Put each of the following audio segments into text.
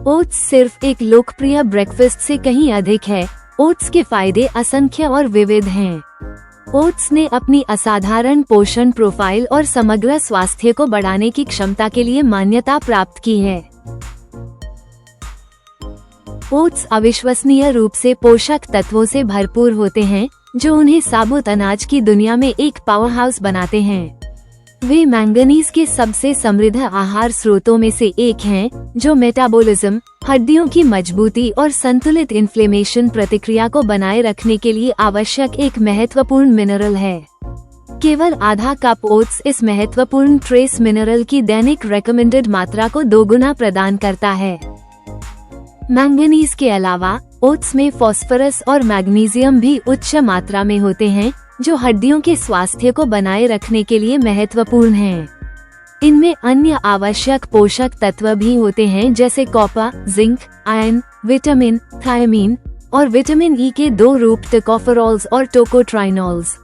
Oats सिर्फ एक लोकप्रिय ब्रेकफास्ट से कहीं अधिक है। ओट्स के फायदे असंख्य और विविध हैं। ओट्स ने अपनी असाधारण पोषण प्रोफाइल और समग्र स्वास्थ्य को बढ़ाने की क्षमता के लिए मान्यता प्राप्त की है। ओट्स अविश्वसनीय रूप से पोषक तत्वों से भरपूर होते हैं, जो उन्हें साबुत अनाज की दुनिया में एक पावरहाउस बनाते हैं। वे मैंगनीज के सबसे समृद्ध आहार स्रोतों में से एक हैं, जो मेटाबॉलिज्म, हड्डियों की मजबूती और संतुलित इन्फ्लेमेशन प्रतिक्रिया को बनाए रखने के लिए आवश्यक एक महत्वपूर्ण मिनरल है। केवल आधा कप ओट्स इस महत्वपूर्ण ट्रेस मिनरल की दैनिक रेकमेंडेड मात्रा को दोगुना प्रदान करता है। मैंगनीज के अलावा ओट्स में फास्फोरस और मैग्नीशियम भी उच्च मात्रा में होते हैं, जो हड्डियों के स्वास्थ्य को बनाए रखने के लिए महत्वपूर्ण हैं। इनमें अन्य आवश्यक पोषक तत्व भी होते हैं, जैसे copper, zinc, iron, vitamin, thiamine और विटामिन ई के 2 रूप टोकोफेरॉल्स और टोकोट्राइनॉल्स।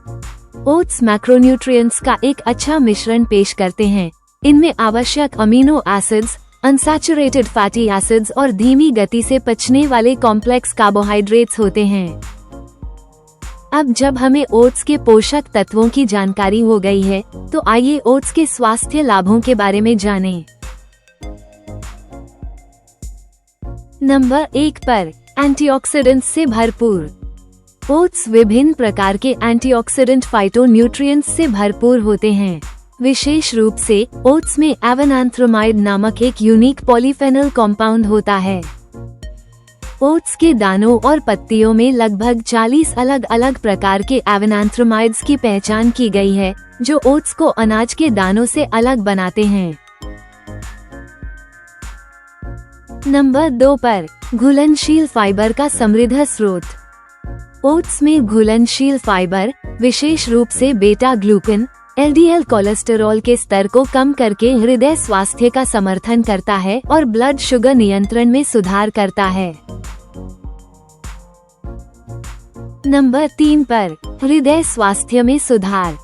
ओट्स मैक्रोन्यूट्रिएंट्स का एक अच्छा मिश्रण पेश करते हैं। इनमें आवश्यक amino acids, unsaturated fatty acids और धीमी गति से पचने वाले कॉम्प्लेक्स कार्बोहाइड्रेट्स होते हैं। अब जब हमें ओट्स के पोषक तत्वों की जानकारी हो गई है, तो आइए ओट्स के स्वास्थ्य लाभों के बारे में जानें। नंबर 1 पर एंटीऑक्सीडेंट्स से भरपूर। ओट्स विभिन्न प्रकार के एंटीऑक्सीडेंट फाइटोन्यूट्रिएंट्स से भरपूर होते हैं। विशेष रूप से ओट्स में एवनांथ्रामाइड नामक एक यूनिक पॉलीफेनल कंपाउंड होता है। ओट्स के दानों और पत्तियों में लगभग 40 अलग अलग प्रकार के एवनांथ्रामाइड्स की पहचान की गई है, जो ओट्स को अनाज के दानों से अलग बनाते हैं। नंबर 2 पर घुलनशील फाइबर का समृद्ध स्रोत। ओट्स में घुलनशील फाइबर, विशेष रूप से बेटा ग्लूकन, एलडीएल कोलेस्टेरॉल के स्तर को कम करके हृदय स्वास्थ्य का समर्थन करता है और ब्लड शुगर नियंत्रण में सुधार करता है। नंबर 3 पर हृदय स्वास्थ्य में सुधार।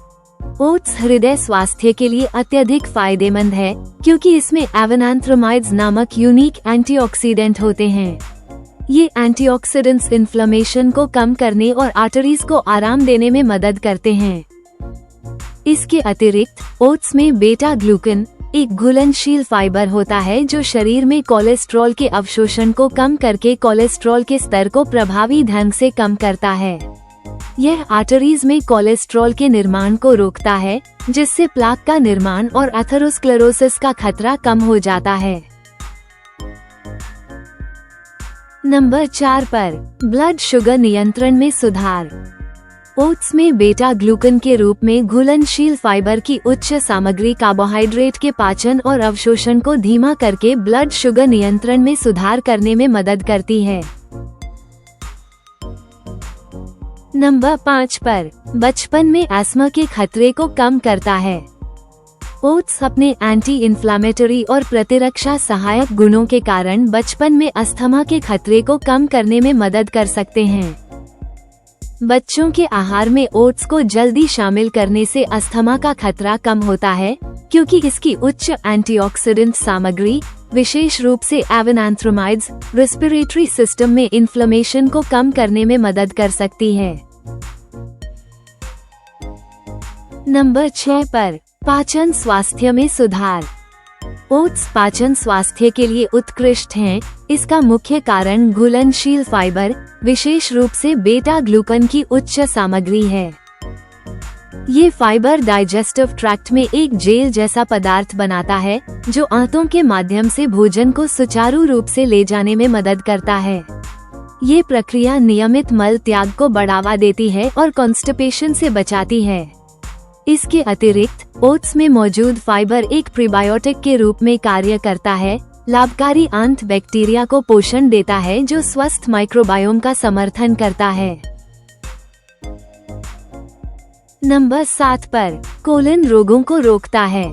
ओट्स हृदय स्वास्थ्य के लिए अत्यधिक फायदेमंद है, क्योंकि इसमें एवनांथ्रामाइड्स नामक यूनिक एंटीऑक्सीडेंट होते हैं। ये एंटीऑक्सीडेंट्स इन्फ्लेमेशन को कम करने और आर्टरीज को आराम देने में मदद करते हैं। इसके अतिरिक्त ओट्स में बेटा ग्लूकन, एक घुलनशील फाइबर होता है, जो शरीर में कोलेस्ट्रॉल के अवशोषण को कम करके कोलेस्ट्रॉल के स्तर को प्रभावी ढंग से कम करता है। यह आर्टरीज में कोलेस्ट्रॉल के निर्माण को रोकता है, जिससे प्लाक का निर्माण और एथेरोस्क्लेरोसिस का खतरा कम हो जाता है। नंबर 4 पर ब्लड शुगर नियंत्रण में सुधार। ओट्स में बेटा ग्लूकन के रूप में घुलनशील फाइबर की उच्च सामग्री कार्बोहाइड्रेट के पाचन और अवशोषण को धीमा करके ब्लड शुगर नियंत्रण में सुधार करने में मदद करती है। नंबर 5 पर बचपन में अस्थमा के खतरे को कम करता है। ओट्स अपने एंटी इन्फ्लामेटरी और प्रतिरक्षा सहायक गुणों के कारण बचपन में अस्थमा के खतरे को कम करने में मदद कर सकते हैं। बच्चों के आहार में ओट्स को जल्दी शामिल करने से अस्थमा का खतरा कम होता है, क्योंकि इसकी उच्च एंटीऑक्सीडेंट सामग्री, विशेष रूप से एवनांथ्रामाइड्स, रेस्पिरेटरी सिस्टम में इन्फ्लेमेशन को कम करने में मदद कर सकती है। नंबर 6 पर पाचन स्वास्थ्य में सुधार। ओट्स पाचन स्वास्थ्य के लिए उत्कृष्ट हैं। इसका मुख्य कारण घुलनशील फाइबर, विशेष रूप से बेटा ग्लूकन की उच्च सामग्री है। ये फाइबर डाइजेस्टिव ट्रैक्ट में एक जेल जैसा पदार्थ बनाता है, जो आंतों के माध्यम से भोजन को सुचारू रूप से ले जाने में मदद करता है। ये प्रक्रिया नियमित मल त्याग को बढ़ावा देती है और कॉन्स्टिपेशन से बचाती है। इसके अतिरिक्त ओट्स में मौजूद फाइबर एक प्रीबायोटिक के रूप में कार्य करता है, लाभकारी आंत बैक्टीरिया को पोषण देता है, जो स्वस्थ माइक्रोबायोम का समर्थन करता है। नंबर 7 पर कोलन रोगों को रोकता है।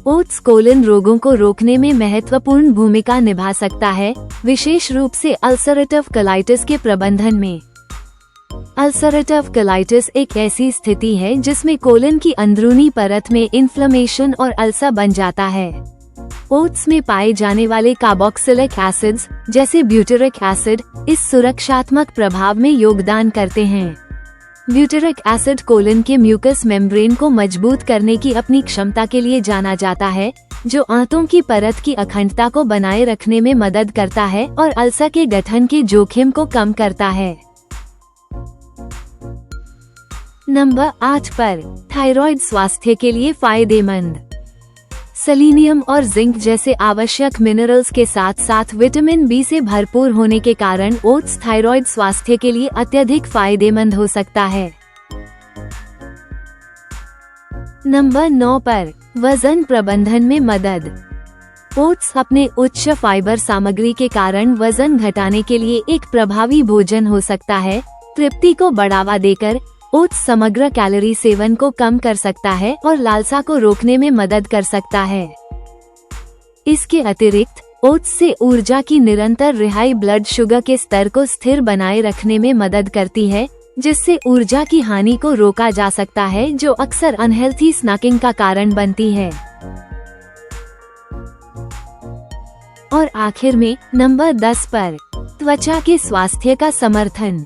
ओट्स कोलन रोगों को रोकने में महत्वपूर्ण भूमिका निभा सकता है, विशेष रूप से अल्सरेटिव कोलाइटिस के प्रबंधन में। अल्सरेटिव कोलाइटिस एक ऐसी स्थिति है जिसमें कोलन की अंदरूनी परत में इन्फ्लेमेशन और अल्सर बन जाता है। ओट्स में पाए जाने वाले कार्बोक्सिलिक एसिड्स जैसे ब्यूटेरिक एसिड इस सुरक्षात्मक प्रभाव में योगदान करते हैं। ब्यूटेरिक एसिड कोलन के म्यूकस मेम्ब्रेन को मजबूत करने की अपनी क्षमता के लिए जाना जाता है, जो आंतों की परत की अखंडता को बनाए रखने में मदद करता है और अल्सर के गठन के जोखिम को कम करता है। नंबर 8 पर थायराइड स्वास्थ्य के लिए फायदेमंद। सेलेनियम और जिंक जैसे आवश्यक मिनरल्स के साथ साथ विटामिन बी से भरपूर होने के कारण ओट्स थायराइड स्वास्थ्य के लिए अत्यधिक फायदेमंद हो सकता है। नंबर 9 पर वजन प्रबंधन में मदद। ओट्स अपने उच्च फाइबर सामग्री के कारण वजन घटाने के लिए एक प्रभावी भोजन हो सकता है। तृप्ति को बढ़ावा देकर ओट्स समग्र कैलोरी सेवन को कम कर सकता है और लालसा को रोकने में मदद कर सकता है। इसके अतिरिक्त ओट्स से ऊर्जा की निरंतर रिहाई ब्लड शुगर के स्तर को स्थिर बनाए रखने में मदद करती है, जिससे ऊर्जा की हानि को रोका जा सकता है, जो अक्सर अनहेल्थी स्नैकिंग का कारण बनती है। और आखिर में नंबर 10 पर त्वचा के स्वास्थ्य का समर्थन।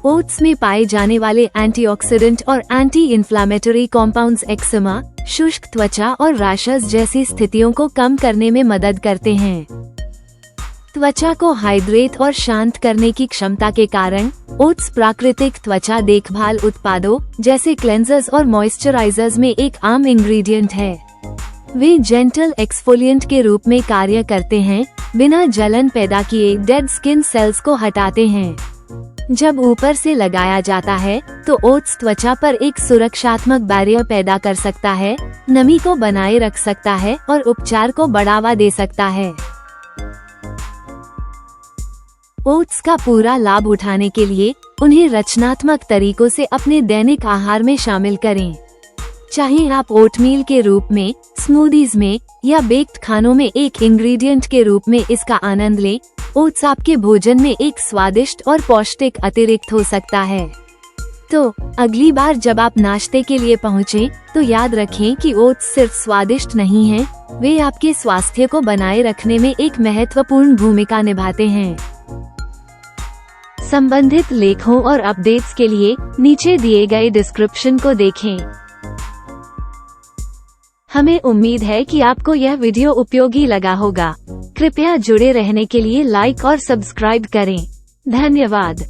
ओट्स में पाए जाने वाले एंटीऑक्सीडेंट और एंटी इन्फ्लामेटरी कॉम्पाउंड्स एक्जिमा, शुष्क त्वचा और रैशेस जैसी स्थितियों को कम करने में मदद करते हैं। त्वचा को हाइड्रेट और शांत करने की क्षमता के कारण ओट्स प्राकृतिक त्वचा देखभाल उत्पादों जैसे क्लेंजर्स और मॉइस्चराइजर्स में एक आम इंग्रेडिएंट है। वे जेंटल एक्सफोलिएंट के रूप में कार्य करते हैं, बिना जलन पैदा किए डेड स्किन सेल्स को हटाते हैं। जब ऊपर से लगाया जाता है तो ओट्स त्वचा पर एक सुरक्षात्मक बैरियर पैदा कर सकता है, नमी को बनाए रख सकता है और उपचार को बढ़ावा दे सकता है। ओट्स का पूरा लाभ उठाने के लिए उन्हें रचनात्मक तरीकों से अपने दैनिक आहार में शामिल करें। चाहे आप ओटमील के रूप में, स्मूदीज में या बेक्ड खानों में एक इंग्रेडिएंट के रूप में इसका आनंद लें, ओट्स आपके भोजन में एक स्वादिष्ट और पौष्टिक अतिरिक्त हो सकता है। तो अगली बार जब आप नाश्ते के लिए पहुँचे तो याद रखें कि ओट्स सिर्फ स्वादिष्ट नहीं हैं, वे आपके स्वास्थ्य को बनाए रखने में एक महत्वपूर्ण भूमिका निभाते हैं। संबंधित लेखों और अपडेट्स के लिए नीचे दिए गए डिस्क्रिप्शन को देखें। हमें उम्मीद है कि आपको यह वीडियो उपयोगी लगा होगा। कृपया जुड़े रहने के लिए लाइक और सब्सक्राइब करें। धन्यवाद।